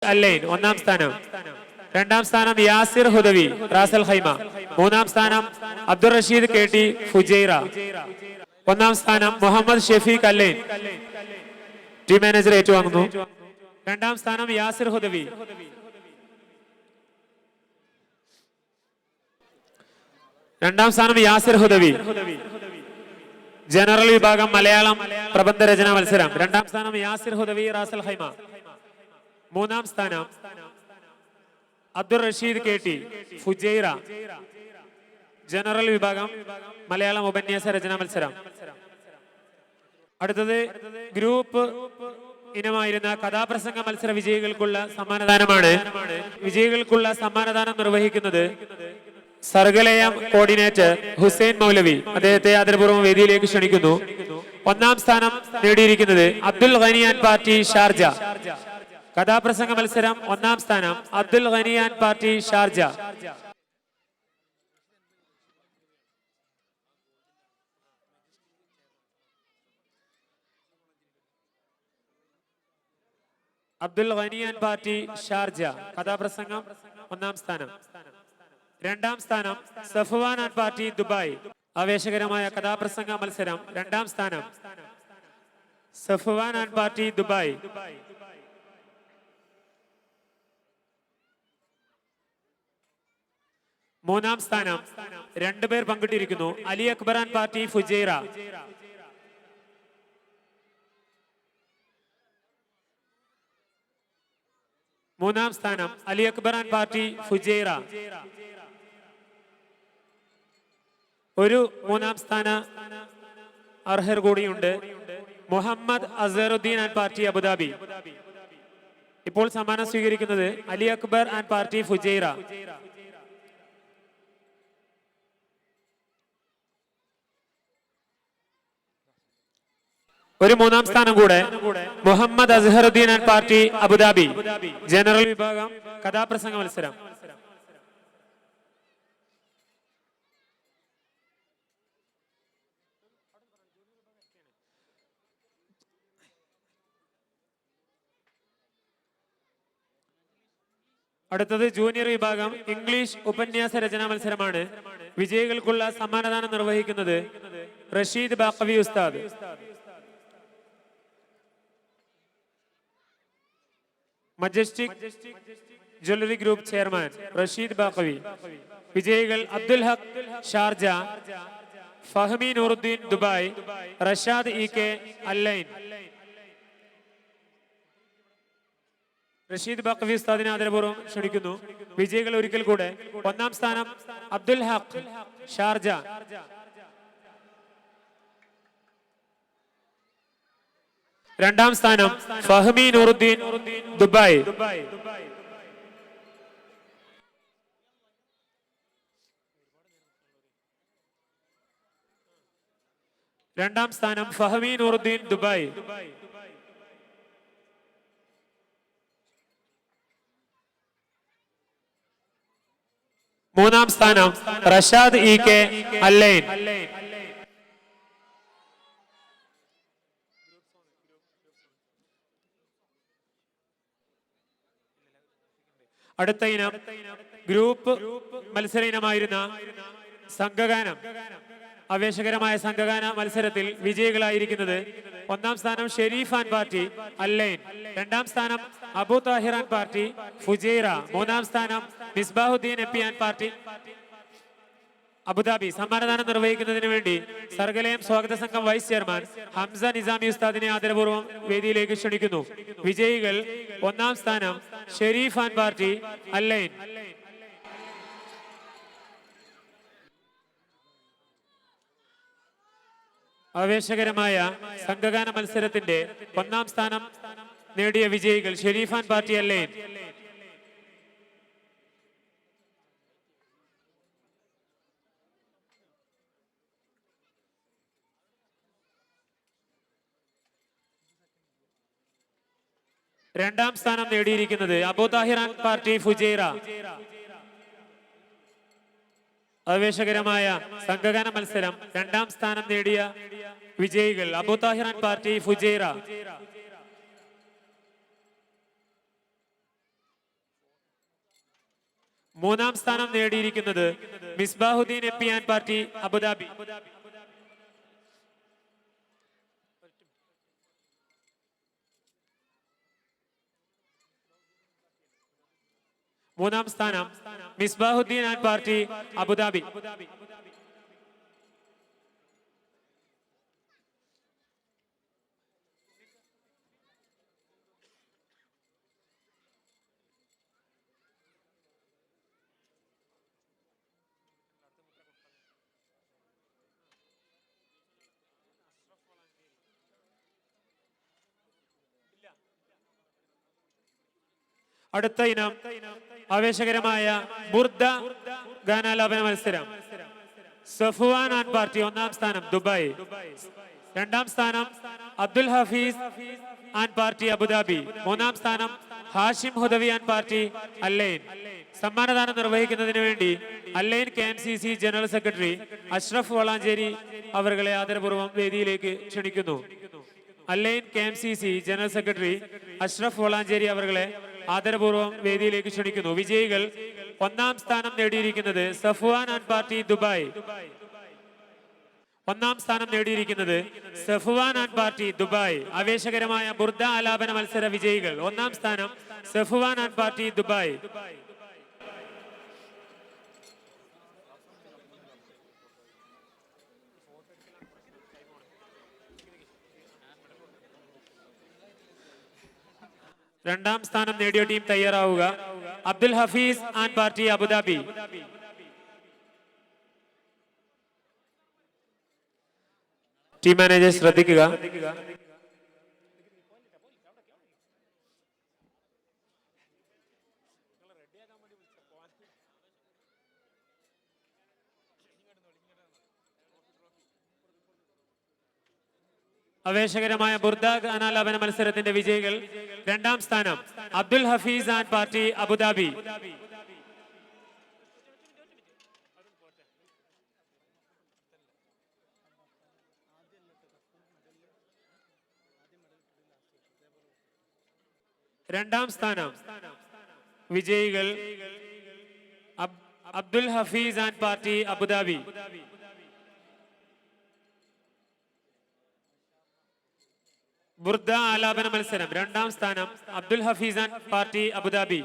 Al Ain ഒന്നാം സ്ഥാനം. രണ്ടാം സ്ഥാനം യാസിർ ഹുദവി റാസൽ ഖൈമ. മൂന്നാം സ്ഥാനം Abdul Rasheed K T Fujairah. ഒന്നാം സ്ഥാനം Muhammad Shefeeq Al Ain team manager ഏറ്റുവാങ്ങുന്നു. രണ്ടാം സ്ഥാനം യാസിർ ഹുദവി. രണ്ടാം സ്ഥാനം യാസിർ ഹുദവി. ജനറൽ വിഭാഗം മലയാളം പ്രബന്ധ രചന മത്സരം. രണ്ടാം സ്ഥാനം യാസിർ ഹുദവി റാസൽ ഖൈമ. മൂന്നാം സ്ഥാനം Abdul Rasheed K T Fujairah. General വിഭാഗം മലയാളം ഉപന്യാസ രചന മത്സരം. അടുത്തത് ഗ്രൂപ്പ് ഇനമായിരുന്ന കഥാപ്രസംഗ മത്സര വിജയികൾക്കുള്ള സമ്മാനദാനമാണ്. വിജയികൾക്കുള്ള സമ്മാനദാനം നിർവഹിക്കുന്നത് സർഗലയം കോർഡിനേറ്റർ ഹുസൈൻ മൗലവി. അദ്ദേഹത്തെ ആദരപൂർവ്വം വേദിയിലേക്ക് ക്ഷണിക്കുന്നു. ഒന്നാം സ്ഥാനം നേടിയിരിക്കുന്നത് അബ്ദുൽ ഖനിയാൻ പാർട്ടി ഷാർജ. കഥാപ്രസംഗ മത്സരം ഒന്നാം സ്ഥാനം അബ്ദുൽ ഖനിയാൻ പാർട്ടി ഷാർജ. അബ്ദുൽ ഖനിയാൻ പാർട്ടി ഷാർജ കഥാപ്രസംഗം ഒന്നാം സ്ഥാനം. രണ്ടാം സ്ഥാനം സഫ്വാൻ ആൻഡ് പാർട്ടി ദുബായ്. ആവേശകരമായ കഥാപ്രസംഗ മത്സരം. രണ്ടാം സ്ഥാനം സഫ്വാൻ ആൻഡ് പാർട്ടി ദുബായ്. മൂന്നാം സ്ഥാനം രണ്ടുപേർ പങ്കിട്ടിരിക്കുന്നു. Ali Akbar and party Fujairah. മൂന്നാം സ്ഥാനം അലി അക്ബറാൻ പാർട്ടി ഫുജൈറ. ഒരു മൂന്നാം സ്ഥാന അർഹർ കൂടിയുണ്ട്. Muhammad Azharuddin and party Abu Dhabi. ഇപ്പോൾ സമ്മാനം സ്വീകരിക്കുന്നത് Ali Akbar and party Fujairah. ഒരു മൂന്നാം സ്ഥാനം കൂടെ Muhammad Azharuddin and party Abu Dhabi. General വിഭാഗം കഥാപ്രസംഗ മത്സരം. അടുത്തത് ജൂനിയർ വിഭാഗം ഇംഗ്ലീഷ് ഉപന്യാസ രചനാ മത്സരമാണ്. വിജയികൾക്കുള്ള സമ്മാനദാനം നിർവഹിക്കുന്നത് Rasheed Baqavi Ustad. Majestic jewellery group chairman Rasheed Baqavi. വിജയികൾ Abdul Haq Sharjah, Fahmi Nooruddeen Dubai, Rashad E K Al Ain. Rasheed Baqavi ഉസ്താദിനെ ആദരപൂർവ്വം ക്ഷണിക്കുന്നു. വിജയികൾ ഒരിക്കൽ കൂടെ. ഒന്നാം സ്ഥാനം അബ്ദുൽ ഹഖ് ഷാർജ. രണ്ടാം സ്ഥാനം ഫഹമി നൂറുദ്ദീൻ ദുബായ്. രണ്ടാം സ്ഥാനം ഫഹമി നൂറുദ്ദീൻ ദുബായ്. മൂന്നാം സ്ഥാനം റഷാദ് ഇ കെ അല്ലൈൻ. അടുത്ത ഇനം ഗ്രൂപ്പ് മത്സര ഇനമായിരുന്ന സംഘഗാനം. ആവേശകരമായ സംഘഗാന മത്സരത്തിൽ വിജയികളായിരിക്കുന്നത് ഒന്നാം സ്ഥാനം ഷെരീഫ് ആൻഡ് പാർട്ടി അല്ലൈൻ. രണ്ടാം സ്ഥാനം അബു താഹിറാൻ പാർട്ടി ഫുജൈറ. മൂന്നാം സ്ഥാനം മിസ്ബാഹുദ്ദീൻ എപ്പി ആൻഡ് പാർട്ടി അബുദാബി. സമ്മാനദാനം നിർവഹിക്കുന്നതിന് വേണ്ടി സർഗലയം സ്വാഗത സംഘം വൈസ് ചെയർമാൻ ഹംസ നിസാമി ഉസ്താദിനെ ആദരപൂർവ്വം വേദിയിലേക്ക് ക്ഷണിക്കുന്നു. വിജയികൾ ഒന്നാം സ്ഥാനം ഷെരീഫ് ആൻഡ് പാർട്ടി അല്ലൈൻ. ആവേശകരമായ സംഘഗാന മത്സരത്തിന്റെ ഒന്നാം സ്ഥാനം നേടിയ വിജയികൾ ഷെരീഫ് ആൻഡ് പാർട്ടി അല്ലൈൻ. രണ്ടാം സ്ഥാനം നേടിയിരിക്കുന്നത് Abu Tahir and party Fujairah. ആവേശകരമായ സംഘഗാന മത്സരം രണ്ടാം സ്ഥാനം നേടിയ വിജയികൾ Abu Tahir and party Fujairah. മൂന്നാം സ്ഥാനം നേടിയിരിക്കുന്നത് Misbahuddeen M P and party Abu Dhabi. മൂന്നാം സ്ഥാനം മിസ്ബാഹുദ്ദീൻ ആൻഡ് പാർട്ടി അബുദാബി. അടുത്ത ഇനം ആവേശകരമായ ബുർദ ഗാനാലാപന മത്സരം. സഫ്വാൻ ആൻഡ് പാർട്ടി ഒന്നാം സ്ഥാനം ദുബായ്. രണ്ടാം സ്ഥാനം Abdul Hafeez and party Abu Dhabi. മൂന്നാം സ്ഥാനം Hashim Hudavi and party Al Ain. സമ്മാനദാനം നിർവഹിക്കുന്നതിന് വേണ്ടി Al Ain KMCC general secretary Ashraf Valanchery അവരെ ആദരപൂർവ്വം വേദിയിലേക്ക് ക്ഷണിക്കുന്നു. Al Ain KMCC general secretary Ashraf Valanchery അവരെ ആദരപൂർവ്വം വേദിയിലേക്ക് ക്ഷണിക്കുന്നു. വിജയികൾ ഒന്നാം സ്ഥാനം നേടിയിരിക്കുന്നത് സഫ്വാൻ ആൻഡ് പാർട്ടി ദുബായ്. ഒന്നാം സ്ഥാനം നേടിയിരിക്കുന്നത് സഫ്വാൻ ആൻഡ് പാർട്ടി ദുബായ്. ആവേശകരമായ ബുർദ ആലാപന മത്സര വിജയികൾ. ഒന്നാം സ്ഥാനം സഫ്വാൻ ആൻഡ് പാർട്ടി ദുബായ്. രണ്ടാം സ്ഥാനം നേടിയ ടീം തയ്യാറാവുക. Abdul Hafeez and party Abu Dhabi. Team manager ശ്രദ്ധിക്കുക. ആവേശകരമായ ബുർദ ഗാനാലാപന മത്സരത്തിന്റെ വിജയികൾ. രണ്ടാം സ്ഥാനം Abdul Hafeez and party Abu Dhabi. രണ്ടാം സ്ഥാനം വിജയികൾ Abdul Hafeez and party Abu Dhabi. ബുർദ ആലാപന മത്സരം. രണ്ടാം സ്ഥാനം Abdul Hafeez and party Abu Dhabi.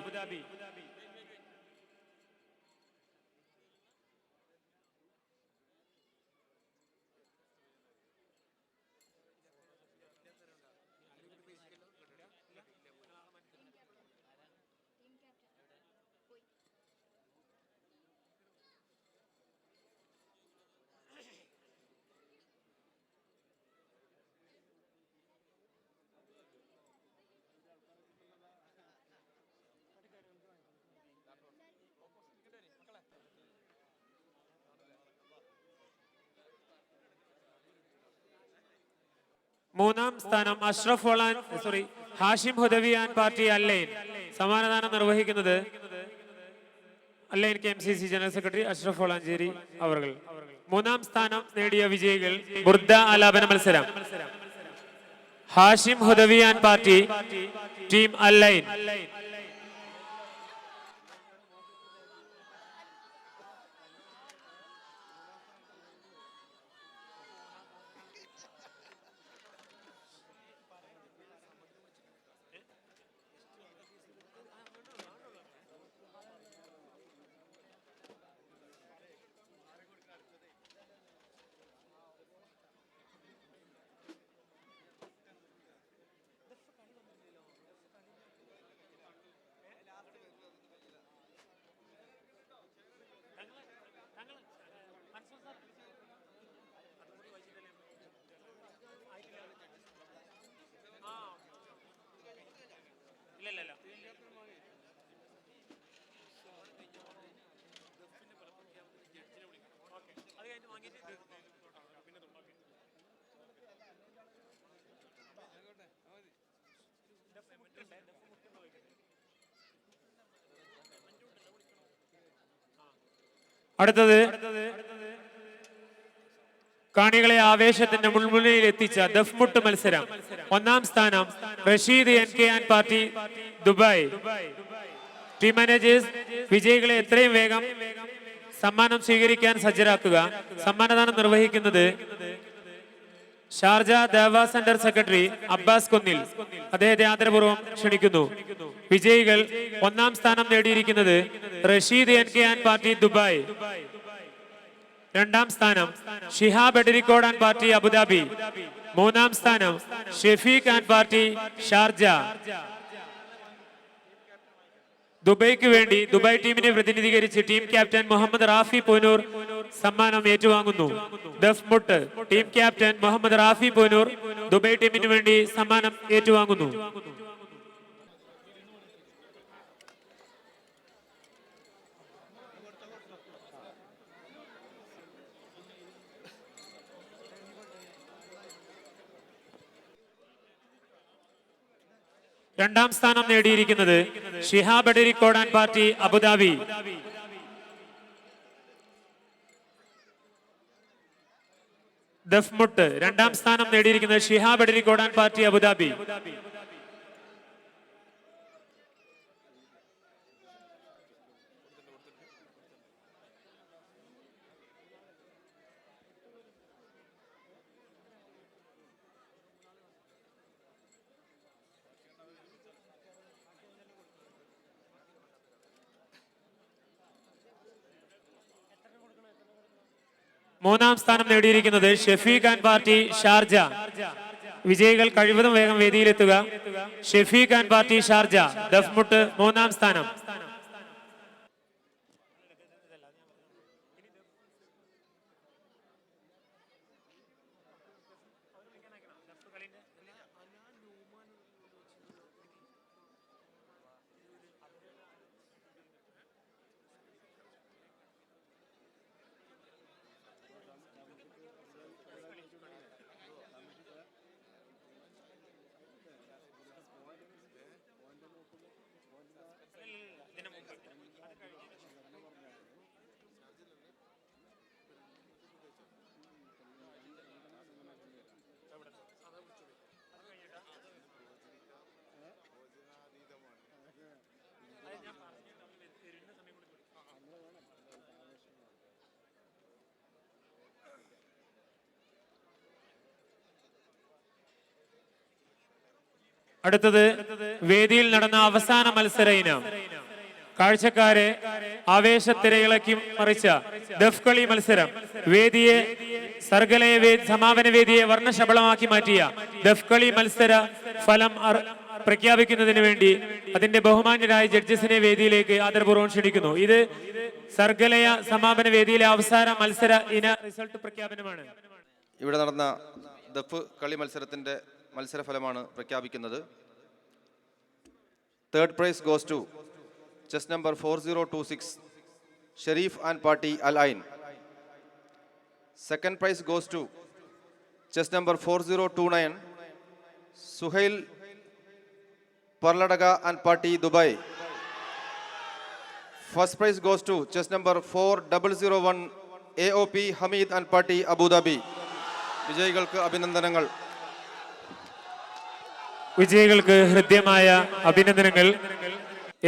മൂന്നാം സ്ഥാനം Ashraf Hashim Hudavi and party Al Ain. സമ്മാനദാനം നിർവഹിക്കുന്നത് Al Ain KMCC general secretary Ashraf Valanchery അവർ. മൂന്നാം സ്ഥാനം നേടിയ വിജയികൾ. ബുർദ ആലാപന മത്സരം Hashim Hudavi and party team Al Ain. അടുത്തത് കാണികളെ ആവേശത്തിന്റെ മുൾമുനയിൽ എത്തിച്ച ദഫ്മുട്ട് മത്സരം. ഒന്നാം സ്ഥാനം Rasheed NK and party Dubai. Team managers വിജയികളെ എത്രയും വേഗം സമ്മാനം സ്വീകരിക്കാൻ സജ്ജരാക്കുക. സമ്മാനദാനം നിർവഹിക്കുന്നത് ഷാർജ ദേവ സെന്റർ സെക്രട്ടറി അബ്ബാസ് കുന്നിൽ. അദ്ദേഹത്തെ ആദരപൂർവ്വം ക്ഷണിക്കുന്നു. വിജയികൾ ഒന്നാം സ്ഥാനം നേടിയിരിക്കുന്നത് Rasheed N K and party Dubai. രണ്ടാം സ്ഥാനം Shihab Edarikode and party Abu Dhabi. മൂന്നാം സ്ഥാനം ഷെഫീഖ് ആൻഡ് പാർട്ടി ഷാർജ. ദുബൈക്ക് വേണ്ടി ദുബായ് ടീമിനെ പ്രതിനിധീകരിച്ച് ടീം ക്യാപ്റ്റൻ മുഹമ്മദ് റാഫി പൂനൂർ സമ്മാനം ഏറ്റുവാങ്ങുന്നു. ദഫ് മുട്ട് team captain Muhammad Rafi Poonoor Dubai ടീമിന് വേണ്ടി സമ്മാനം ഏറ്റുവാങ്ങുന്നു. രണ്ടാം സ്ഥാനം നേടിയിരിക്കുന്നത് Shihab Edarikode and party Abu Dhabi. ദഫ്മുട്ട് രണ്ടാം സ്ഥാനം നേടിയിരിക്കുന്നത് Shihab Edarikode and party Abu Dhabi. മൂന്നാം സ്ഥാനം നേടിയിരിക്കുന്നത് ഷെഫീഖ് ആൻഡ് പാർട്ടി ഷാർജ. വിജയികൾ കഴിവതും വേഗം വേദിയിലെത്തുക. ഷെഫീഖ് ആൻഡ് പാർട്ടി ഷാർജ ദഫ്മുട്ട് മൂന്നാം സ്ഥാനം. അടുത്തത് വേദിയിൽ നടന്ന അവസാന മത്സര ഇനം. കാഴ്ചക്കാരെ ആവേശത്തിരയിളക്കി മറിച്ച ദഫ് കളി മത്സരം വേദിയെ സർഗലയ സമാപന വേദിയെ വർണ്ണശബളമാക്കി മാറ്റിയ ദഫ് കളി മത്സര ഫലം പ്രഖ്യാപിക്കുന്നതിന് വേണ്ടി അതിന്റെ ബഹുമാന്യരായ ജഡ്ജസിനെ വേദിയിലേക്ക് ആദരപൂർവ്വം ക്ഷണിക്കുന്നു. ഇത് സർഗലയ സമാപന വേദിയിലെ അവസാന മത്സര ഇന റിസൾട്ട് പ്രഖ്യാപനമാണ്. ഇവിടെ നടന്ന ദഫ് കളി മത്സരത്തിന്റെ മത്സരഫലമാണ് പ്രഖ്യാപിക്കുന്നത്. Third prize goes to chest number 4026 Shareef and party Al Ain. Second prize goes to chest number 4029 Suhail Parladka and party Dubai. First prize goes to chest number 4001 AOP Hameed and party Abu Dhabi. വിജയികൾക്ക് അഭിനന്ദനങ്ങൾ. വിജയികൾക്ക് ഹൃദ്യമായ അഭിനന്ദനങ്ങൾ.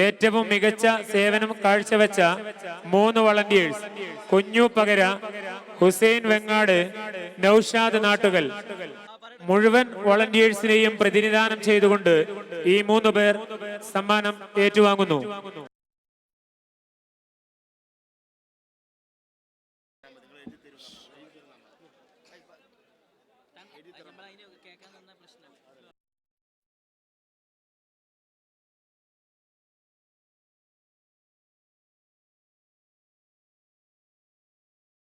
ഏറ്റവും മികച്ച സേവനം കാഴ്ചവെച്ച 3 വളണ്ടിയേഴ്സ് കുഞ്ഞു പകര, ഹുസൈൻ വെങ്ങാട്, നൌഷാദ് നാട്ടുകൽ. മുഴുവൻ വളണ്ടിയേഴ്സിനെയും പ്രതിനിധാനം ചെയ്തുകൊണ്ട് ഈ 3 പേർ സമ്മാനം ഏറ്റുവാങ്ങുന്നു.